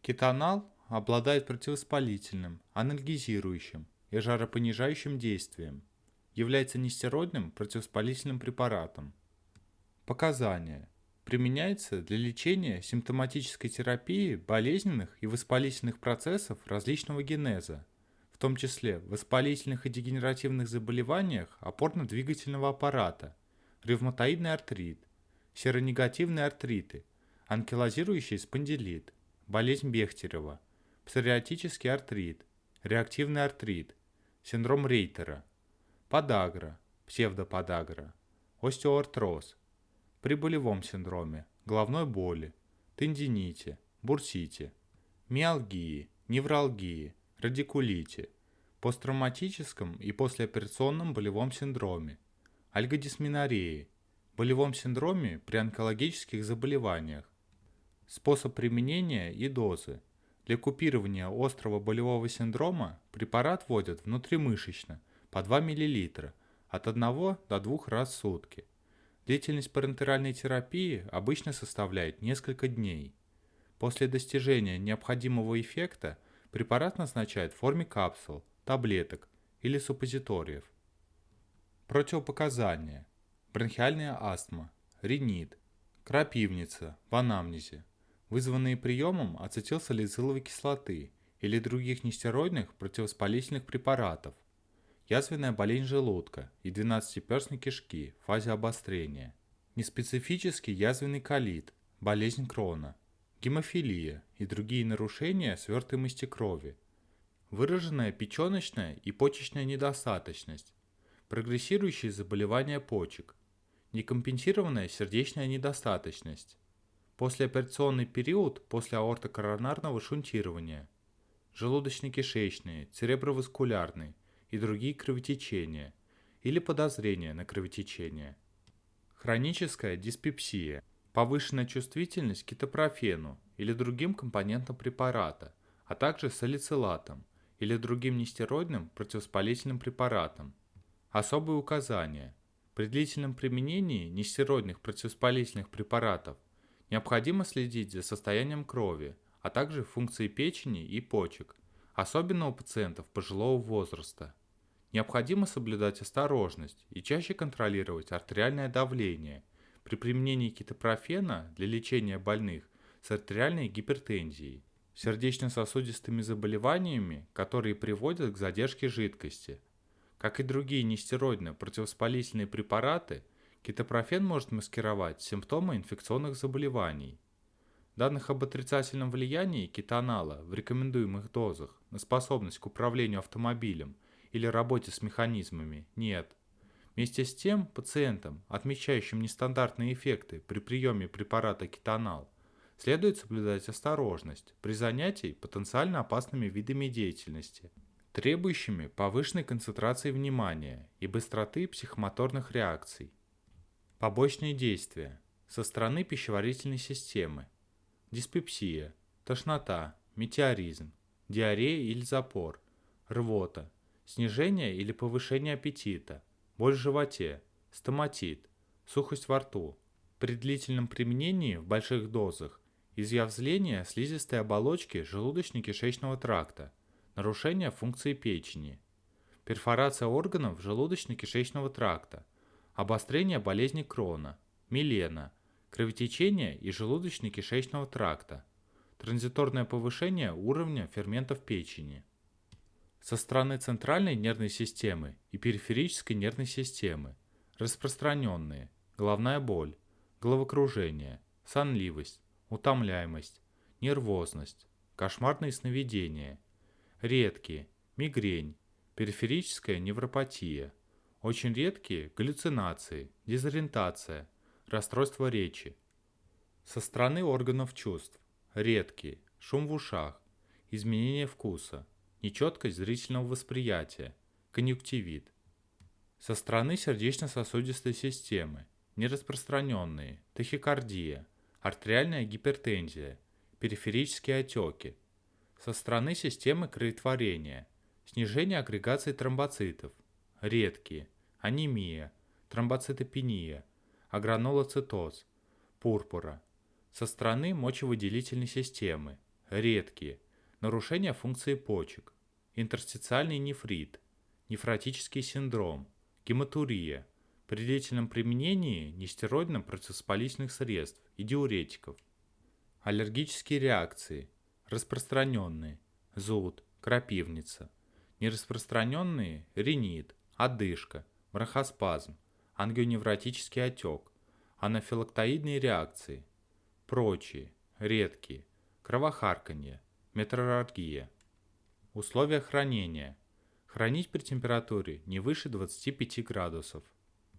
Кетонал обладает противовоспалительным, анальгезирующим и жаропонижающим действием, является нестероидным противовоспалительным препаратом. Показания. Применяется для лечения симптоматической терапии болезненных и воспалительных процессов различного генеза, в том числе в воспалительных и дегенеративных заболеваниях опорно-двигательного аппарата, ревматоидный артрит, серонегативные артриты, анкилозирующий спондилит, болезнь Бехтерева, псориатический артрит, реактивный артрит, синдром Рейтера, подагра, псевдоподагра, остеоартроз, при болевом синдроме, головной боли, тендините, бурсите, миалгии, невралгии, радикулите, посттравматическом и послеоперационном болевом синдроме, альгодисменорее, болевом синдроме при онкологических заболеваниях. Способ применения и дозы. Для купирования острого болевого синдрома препарат вводят внутримышечно по 2 мл от 1 до 2 раз в сутки. Длительность парентеральной терапии обычно составляет несколько дней. После достижения необходимого эффекта препарат назначают в форме капсул, таблеток или суппозиториев. Противопоказания. Бронхиальная астма, ринит, крапивница в анамнезе, вызванные приемом ацетилсалициловой кислоты или других нестероидных противовоспалительных препаратов, язвенная болезнь желудка и двенадцатиперстной кишки в фазе обострения, неспецифический язвенный колит, болезнь Крона, гемофилия и другие нарушения свертываемости крови, выраженная печеночная и почечная недостаточность, прогрессирующие заболевания почек, некомпенсированная сердечная недостаточность, послеоперационный период после аортокоронарного шунтирования, желудочно-кишечные, цереброваскулярные и другие кровотечения или подозрения на кровотечение, хроническая диспепсия, повышенная чувствительность к кетопрофену или другим компонентам препарата, а также салицилатам или другим нестероидным противовоспалительным препаратам. Особые указания. При длительном применении нестероидных противовоспалительных препаратов необходимо следить за состоянием крови, а также функцией печени и почек, особенно у пациентов пожилого возраста. Необходимо соблюдать осторожность и чаще контролировать артериальное давление при применении кетопрофена для лечения больных с артериальной гипертензией, сердечно-сосудистыми заболеваниями, которые приводят к задержке жидкости. Как и другие нестероидные противовоспалительные препараты, кетопрофен может маскировать симптомы инфекционных заболеваний. Данных об отрицательном влиянии кетонала в рекомендуемых дозах на способность к управлению автомобилем или работе с механизмами нет. Вместе с тем, пациентам, отмечающим нестандартные эффекты при приеме препарата кетонал, следует соблюдать осторожность при занятии потенциально опасными видами деятельности, требующими повышенной концентрации внимания и быстроты психомоторных реакций. Побочные действия со стороны пищеварительной системы. Диспепсия, тошнота, метеоризм, диарея или запор, рвота, снижение или повышение аппетита, боль в животе, стоматит, сухость во рту. При длительном применении в больших дозах изъяв зления слизистой оболочки желудочно-кишечного тракта, нарушение функции печени, перфорация органов желудочно-кишечного тракта, обострение болезни Крона, милена, кровотечение из желудочно-кишечного тракта, транзиторное повышение уровня ферментов печени. Со стороны центральной нервной системы и периферической нервной системы распространенные головная боль, головокружение, сонливость, утомляемость, нервозность, кошмарные сновидения, редкие мигрень, периферическая невропатия, очень редкие галлюцинации, дезориентация, расстройство речи. Со стороны органов чувств редкие шум в ушах, изменение вкуса, нечеткость зрительного восприятия, конъюнктивит. Со стороны сердечно-сосудистой системы нераспространенные тахикардия, артериальная гипертензия, периферические отеки. Со стороны системы кроветворения снижение агрегации тромбоцитов, редкие анемия, тромбоцитопения, агранулоцитоз, пурпура. Со стороны мочевыделительной системы редкие. Нарушение функции почек, интерстициальный нефрит, нефротический синдром, гематурия, при длительном применении нестероидных противовоспалительных средств и диуретиков. Аллергические реакции, распространенные, зуд, крапивница, нераспространенные, ринит, одышка, бронхоспазм, ангионевротический отек, анафилактоидные реакции, прочие, редкие, кровохарканье, метрорагия. Условия хранения. Хранить при температуре не выше 25 градусов.